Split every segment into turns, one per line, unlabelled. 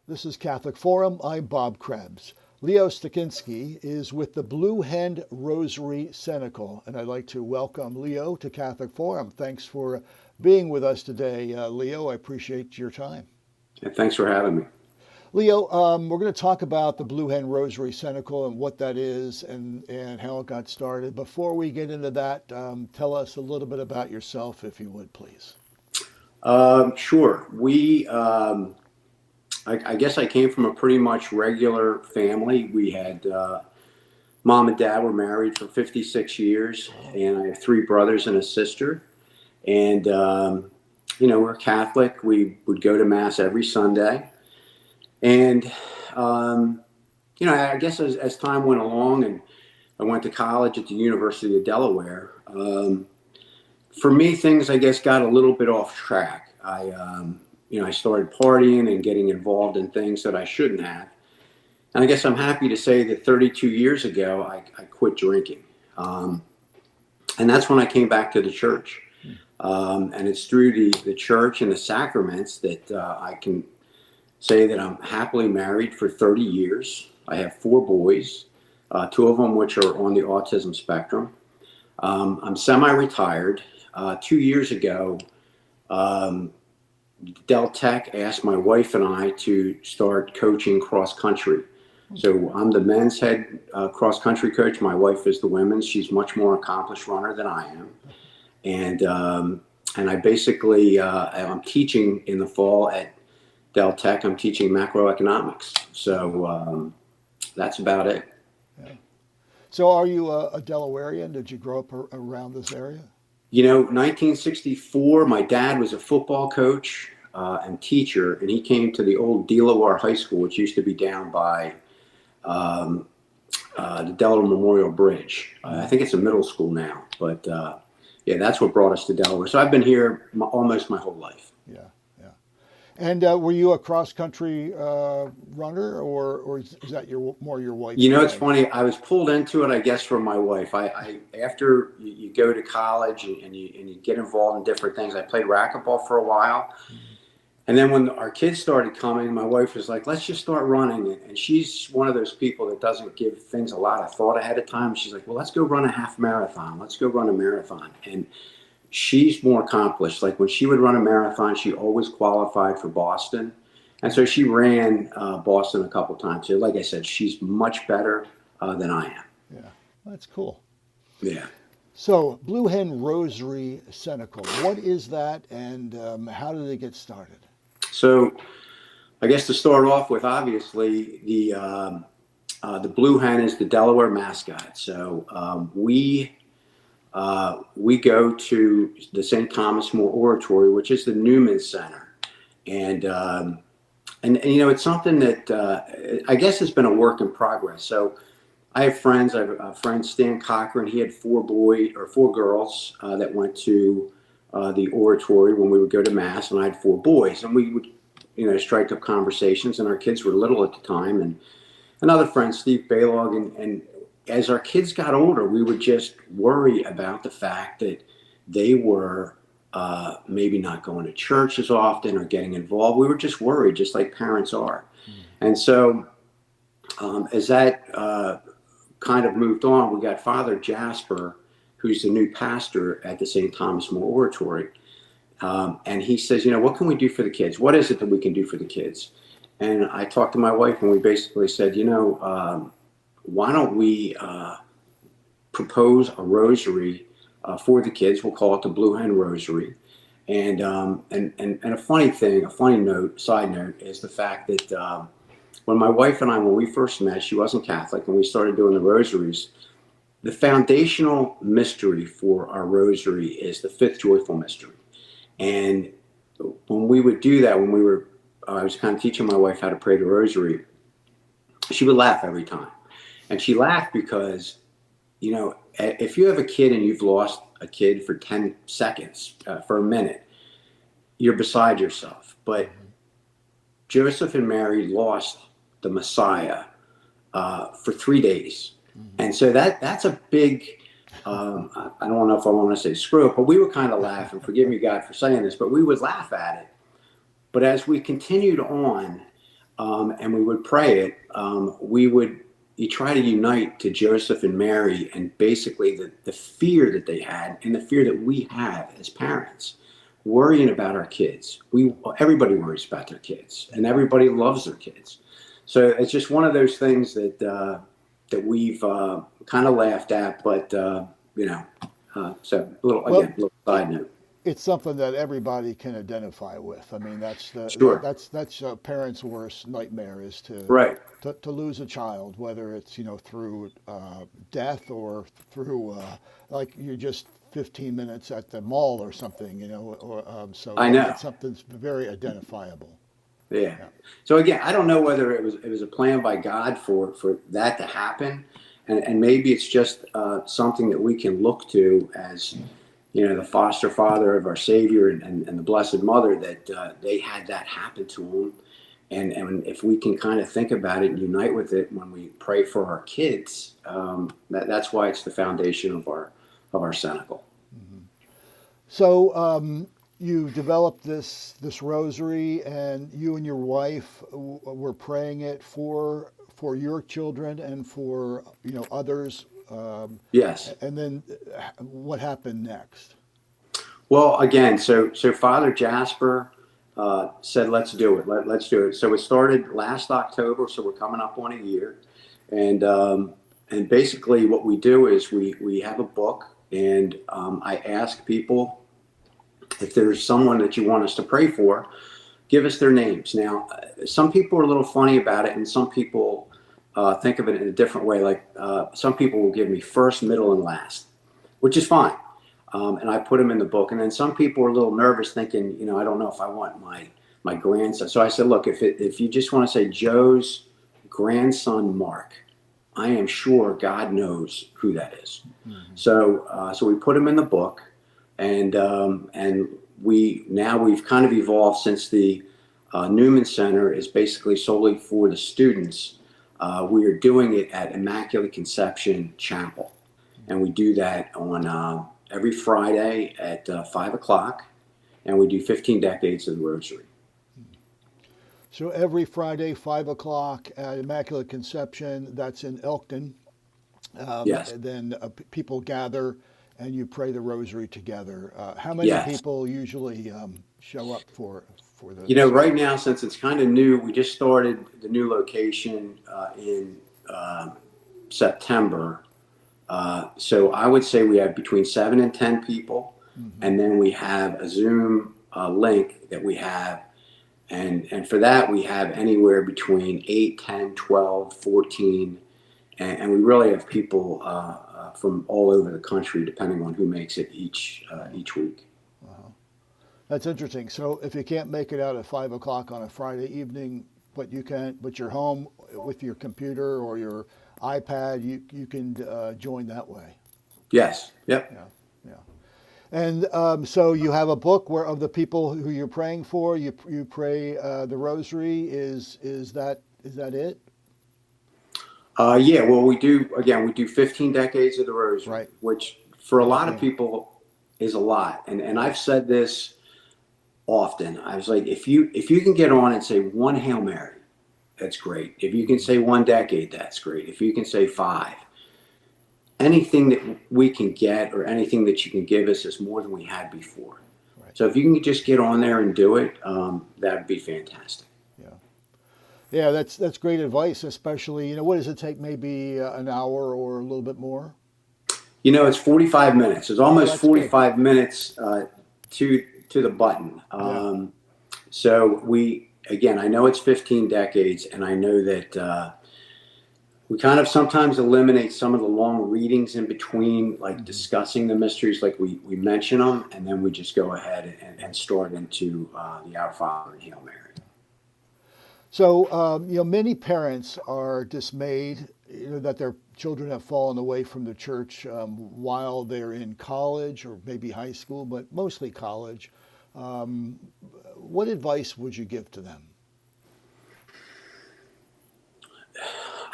This is Catholic Forum. I'm Bob Krebs. Leo Stakinski is with the Blue Hen Rosary Cenacle, and I'd like to welcome Leo to Catholic Forum. Thanks for being with us today, Leo. I appreciate your time.
And thanks for having me.
Leo, we're going to talk about the Blue Hen Rosary Cenacle and what that is and how it got started. Before we get into that, tell us a little bit about yourself, if you would, please.
Sure. I guess I came from a pretty much regular family. We had mom and dad were married for 56 years, and I have three brothers and a sister. And, we're Catholic. We would go to Mass every Sunday. And, I guess as time went along and I went to college at the University of Delaware, for me, things, I guess, got a little bit off track. I started partying and getting involved in things that I shouldn't have. And I guess I'm happy to say that 32 years ago, I quit drinking. And that's when I came back to the church. And it's through the church and the sacraments that I can say that I'm happily married for 30 years. I have four boys, two of them which are on the autism spectrum. I'm semi-retired. 2 years ago, Del Tech asked my wife and I to start coaching cross country. So I'm the men's head cross country coach. My wife is the women's. She's much more accomplished runner than I am. And I basically, I'm teaching in the fall at Del Tech. I'm teaching macroeconomics. So that's about it.
Yeah. So are you a Delawarean? Did you grow up around this area?
1964, my dad was a football coach and teacher, and he came to the old Delaware High School, which used to be down by the Delaware Memorial Bridge. I think it's a middle school now, but that's what brought us to Delaware. So I've been here almost my whole life.
Yeah. And were you a cross-country runner, or is that more your wife?
It's funny. I was pulled into it, I guess, from my wife. I after you go to college and you get involved in different things. I played racquetball for a while, and then when our kids started coming, my wife was like, "Let's just start running." And she's one of those people that doesn't give things a lot of thought ahead of time. She's like, "Well, let's go run a half marathon. Let's go run a marathon." And she's more accomplished. Like when she would run a marathon, she always qualified for Boston. And so she ran Boston a couple times. So like I said, she's much better than I am.
Yeah, that's cool.
Yeah.
So Blue Hen Rosary Cenacle, what is that and how did it get started?
So I guess to start off with, obviously, the Blue Hen is the Delaware mascot. So we go to the St. Thomas More Oratory, which is the Newman Center. And it's something that I guess has been a work in progress. So I have friends. I have a friend, Stan Cochran. He had four girls that went to the oratory when we would go to Mass, and I had four boys. And we would, strike up conversations, and our kids were little at the time. And another friend, Steve Baylog, and as our kids got older, we would just worry about the fact that they were maybe not going to church as often or getting involved. We were just worried, just like parents are. And so as that kind of moved on, we got Father Jasper, who's the new pastor at the St. Thomas More Oratory. And he says, what can we do for the kids? What is it that we can do for the kids? And I talked to my wife, and we basically said, why don't we propose a rosary for the kids? We'll call it the Blue Hen Rosary. And a funny side note is the fact that when my wife and I, when we first met, she wasn't Catholic, and we started doing the rosaries. The foundational mystery for our rosary is the fifth joyful mystery. And when we would do that, I was kind of teaching my wife how to pray the rosary, she would laugh every time. And she laughed because, if you have a kid and you've lost a kid for 10 seconds, for a minute, you're beside yourself. But Joseph and Mary lost the Messiah for 3 days. And so that's a big, I don't know if I want to say screw up, but we were kind of laughing. Forgive me, God, for saying this, but we would laugh at it. But as we continued on, and we would pray it. You try to unite to Joseph and Mary, and basically the fear that they had and the fear that we have as parents, worrying about our kids. Everybody worries about their kids, and everybody loves their kids. So it's just one of those things that we've kind of laughed at, but so
Well,
a little side note.
it's something that everybody can identify with. I mean,
Sure.
that's a parent's worst nightmare is
Right.
to lose a child, whether it's through death or through like you're just 15 minutes at the mall or something, or so
I know.
it's something that's very identifiable.
Yeah.
Yeah.
So again, I don't know whether it was a plan by God for that to happen, and maybe it's just something that we can look to as the foster father of our Savior and the Blessed Mother, that they had that happen to them, and if we can kind of think about it and unite with it when we pray for our kids, that's why it's the foundation of our cenacle.
So you developed this rosary, and you and your wife were praying it for your children and for others.
Yes.
And then what happened next?
Well, again, so Father Jasper said, "Let's do it. Let's do it." So it started last October. So we're coming up on a year, and basically what we do is we have a book, and I ask people if there's someone that you want us to pray for, give us their names. Now, some people are a little funny about it, and some people think of it in a different way. Like some people will give me first, middle, and last, which is fine. And I put them in the book. And then some people are a little nervous, thinking, I don't know if I want my grandson. So I said, look, if you just want to say Joe's grandson Mark, I am sure God knows who that is.
Mm-hmm.
So we put him in the book, and we've kind of evolved since the Newman Center is basically solely for the students. We are doing it at Immaculate Conception Chapel, and we do that on every Friday at 5 o'clock, and we do 15 decades of the Rosary.
So every Friday, 5 o'clock at Immaculate Conception, that's in Elkton.
Yes.
And then people gather and you pray the rosary together. How many
Yes.
people usually show up for the?
Right now, since it's kind of new, we just started the new location in September. So I would say we have between 7 and 10 people,
Mm-hmm.
and then we have a Zoom link that we have. And for that, we have anywhere between 8, 10, 12, 14. And we really have people from all over the country, depending on who makes it each week.
Uh-huh. That's interesting. So if you can't make it out at 5 o'clock on a Friday evening, but you're home with your computer or your iPad, you can join that way.
Yes. Yep.
Yeah, yeah. And so you have a book where of the people who you're praying for, you pray the rosary. Is that it?
Yeah. Well, we do 15 decades of the Rosary,
Right.
which for a lot of
15.
people is a lot. And I've said this often. I was like, if you can get on and say one Hail Mary, that's great. If you can say one decade, that's great. If you can say 5, anything that we can get or anything that you can give us is more than we had before.
Right.
So if you can just get on there and do it, that'd be fantastic.
Yeah. Yeah, that's great advice, especially, what does it take, maybe an hour or a little bit more?
It's 45 minutes. It's
Oh,
almost
that's good.
45 minutes to the button.
Yeah.
So I know it's 15 decades, and I know that we kind of sometimes eliminate some of the long readings in between, like
Mm-hmm.
discussing the mysteries, like we mention them, and then we just go ahead and start into the Our Father and Hail Mary.
So, many parents are dismayed, that their children have fallen away from the church while they're in college or maybe high school, but mostly college. What advice would you give to them?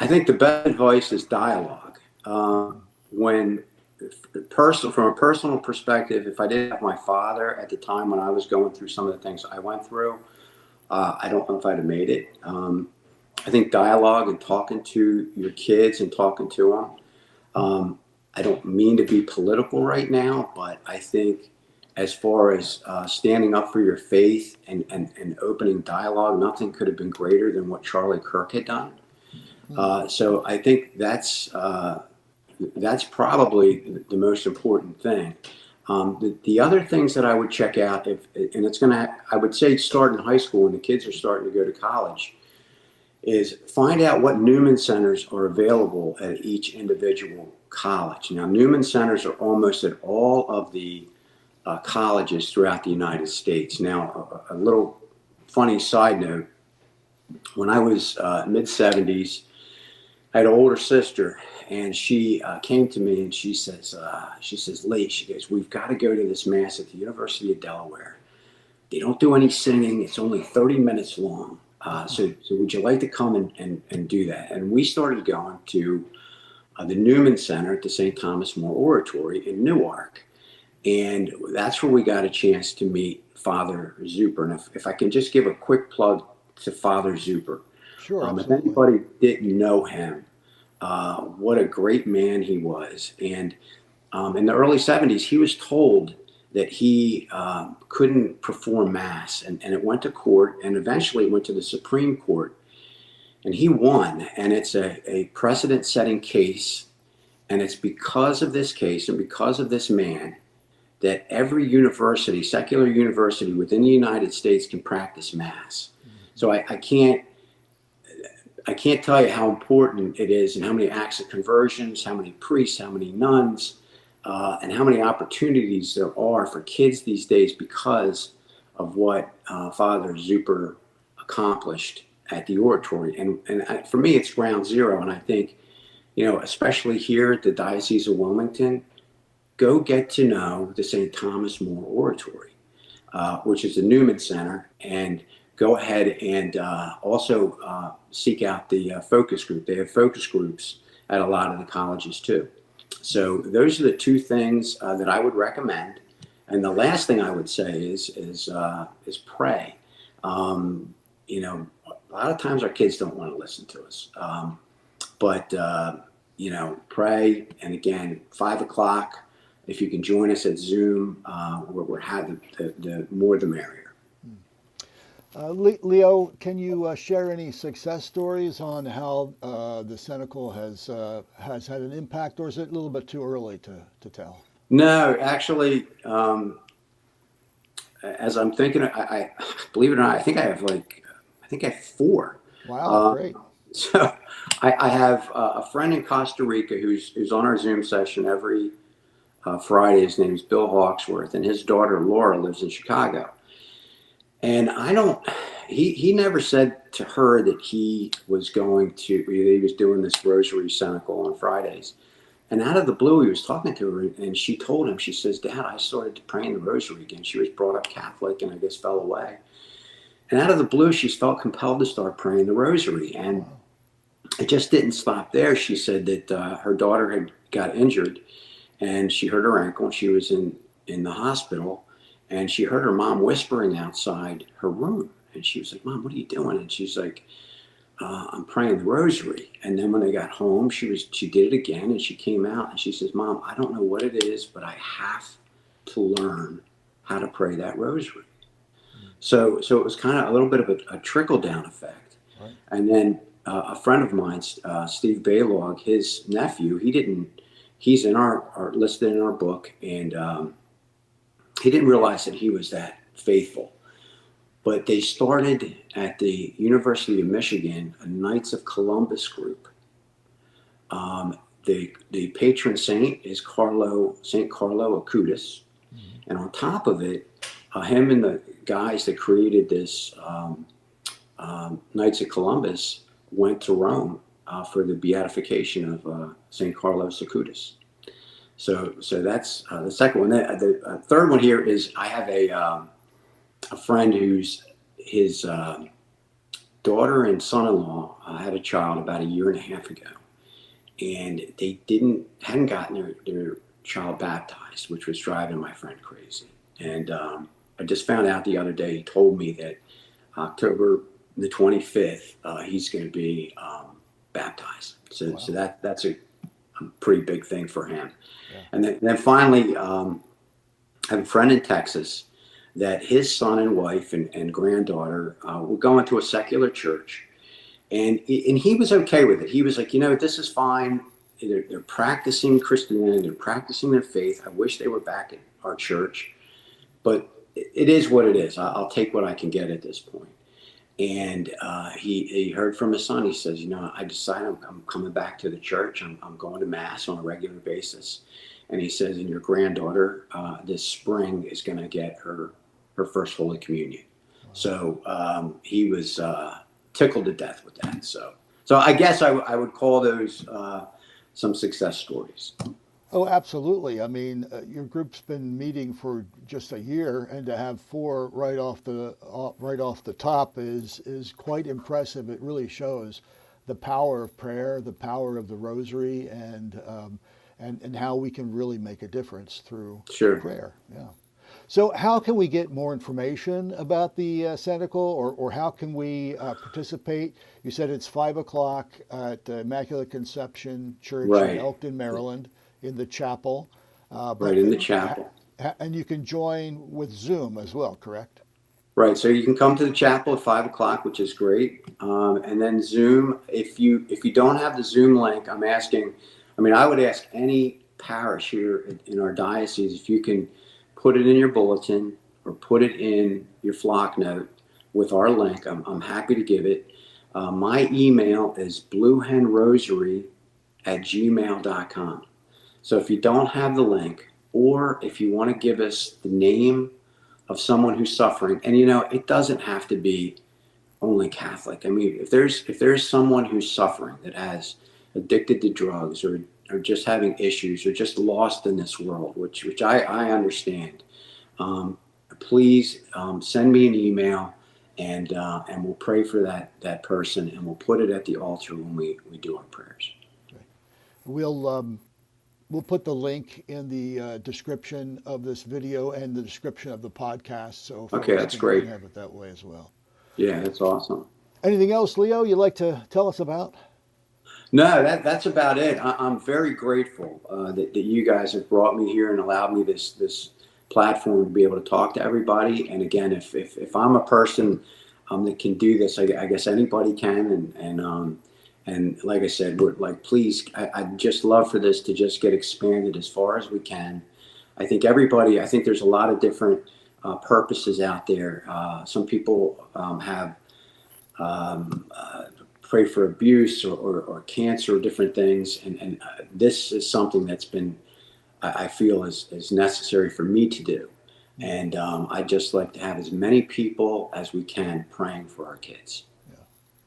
I think the best advice is dialogue. When from a personal perspective, if I didn't have my father at the time when I was going through some of the things I went through, I don't know if I'd have made it. I think dialogue and talking to your kids and talking to them. I don't mean to be political right now, but I think as far as standing up for your faith and opening dialogue, nothing could have been greater than what Charlie Kirk had done. So I think that's probably the most important thing. The other things that I would check out, and it's going to, I would say start in high school when the kids are starting to go to college, is find out what Newman centers are available at each individual college. Now, Newman centers are almost at all of the colleges throughout the United States. Now, a little funny side note, when I was mid 70s, I had an older sister, and she came to me and she says, Lee, she goes, we've got to go to this mass at the University of Delaware. They don't do any singing. It's only 30 minutes long. So would you like to come and do that? And we started going to the Newman Center at the St. Thomas More Oratory in Newark. And that's where we got a chance to meet Father Zuper. And if I can just give a quick plug to Father Zuper.
Sure,
If
absolutely.
anybody didn't know him, what a great man he was. And in the early 70s, he was told that he couldn't perform Mass. And it went to court, and eventually it went to the Supreme Court. And he won. And it's a precedent-setting case. And it's because of this case and because of this man that every university, secular university within the United States, can practice Mass. So I can't tell you how important it is and how many acts of conversions, how many priests, how many nuns, and how many opportunities there are for kids these days because of what Father Zuper accomplished at the oratory. And for me, it's ground zero. And I think, especially here at the Diocese of Wilmington, go get to know the St. Thomas More Oratory, which is the Newman Center, and go ahead and also seek out the focus group. They have focus groups at a lot of the colleges too. So those are the two things that I would recommend. And the last thing I would say is pray. A lot of times our kids don't want to listen to us, but pray. And again, 5:00. If you can join us at Zoom, where we're having the more the merrier.
Leo, can you share any success stories on how the Cenacle has had an impact, or is it a little bit too early to tell?
No, actually, as I'm thinking, I believe it or not, I think I have 4.
Wow, great.
So I have a friend in Costa Rica who's on our Zoom session every Friday. His name's Bill Hawksworth, and his daughter Laura lives in Chicago. And he never said to her that he was doing this Rosary Cenacle on Fridays. And out of the blue, he was talking to her, and she told him, she says, Dad, I started praying the Rosary again. She was brought up Catholic and I guess fell away. And out of the blue, she felt compelled to start praying the Rosary. And it just didn't stop there. She said that her daughter had got injured, and she hurt her ankle, and she was in the hospital. And she heard her mom whispering outside her room. And she was like, Mom, what are you doing? And she's like, I'm praying the Rosary. And then when they got home, she did it again, and she came out and she says, Mom, I don't know what it is, but I have to learn how to pray that Rosary. So it was kind of a little bit of a trickle down effect.
Right.
And then a friend of mine, Steve Baylog, his nephew, he's in our listed in our book, and he didn't realize that he was that faithful. But they started at the University of Michigan a Knights of Columbus group. The patron saint is Saint Carlo Acutis. Mm-hmm. And on top of it, him and the guys that created this Knights of Columbus went to Rome for the beatification of Saint Carlos Acutis. So that's the second one. The third one here is I have a friend his daughter and son-in-law had a child about 1.5 years ago, and they hadn't gotten their child baptized, which was driving my friend crazy. And I just found out the other day, he told me that October the 25th, he's going to be baptized. So,
Wow.
so that's a pretty big thing for him.
Yeah.
And then finally, I have a friend in Texas that his son and wife and granddaughter were going to a secular church, and he was okay with it. He was like, this is fine. They're practicing Christianity. They're practicing their faith. I wish they were back at our church, but it is what it is. I'll take what I can get at this point. And he heard from his son. He says, I decided I'm coming back to the church. I'm going to mass on a regular basis. And he says, and your granddaughter this spring is going to get her first Holy Communion. Wow. So he was tickled to death with that. So I guess I would call those some success stories.
Oh, absolutely. I mean, your group's been meeting for just a year, and to have four right off the top is quite impressive. It really shows the power of prayer, the power of the Rosary, and how we can really make a difference through prayer. Yeah. So, how can we get more information about the Cenacle, or how can we participate? You said it's 5 o'clock at Immaculate Conception Church in Elkton, Maryland, in the chapel.
Right in the chapel.
And you can join with Zoom as well, correct?
Right. So you can come to the chapel at 5 o'clock, which is great. And then Zoom, if you don't have the Zoom link, I would ask any parish here in our diocese if you can put it in your bulletin or put it in your flock note with our link. I'm happy to give it. My email is bluehenrosary@gmail.com. So if you don't have the link, or if you want to give us the name of someone who's suffering, and it doesn't have to be only Catholic. I mean, if there's someone who's suffering, that has addicted to drugs, or just having issues, or just lost in this world, which I understand, please send me an email, and we'll pray for that person, and we'll put it at the altar when we do our prayers.
Okay. We'll put the link in the description of this video and the description of the podcast, so
okay, that's great.
Have it that way as well.
Yeah, that's awesome.
Anything else, Leo, you'd like to tell us about?
No, that's about it. I'm very grateful that you guys have brought me here and allowed me this platform to be able to talk to everybody. And again, if I'm a person that can do this, I guess anybody can. And like I said, please, I'd just love for this to just get expanded as far as we can. I think there's a lot of different purposes out there. Some people have pray for abuse or cancer or different things. And this is something that's been, I feel is necessary for me to do. And I'd just like to have as many people as we can praying for our kids.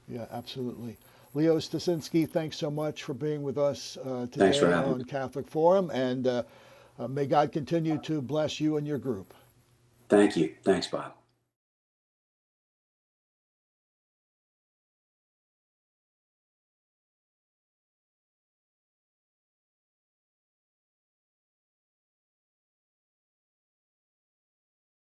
Yeah, absolutely. Leo Stasinski, thanks so much for being with us today on Catholic Forum, and may God continue to bless you and your group.
Thank you. Thanks, Bob.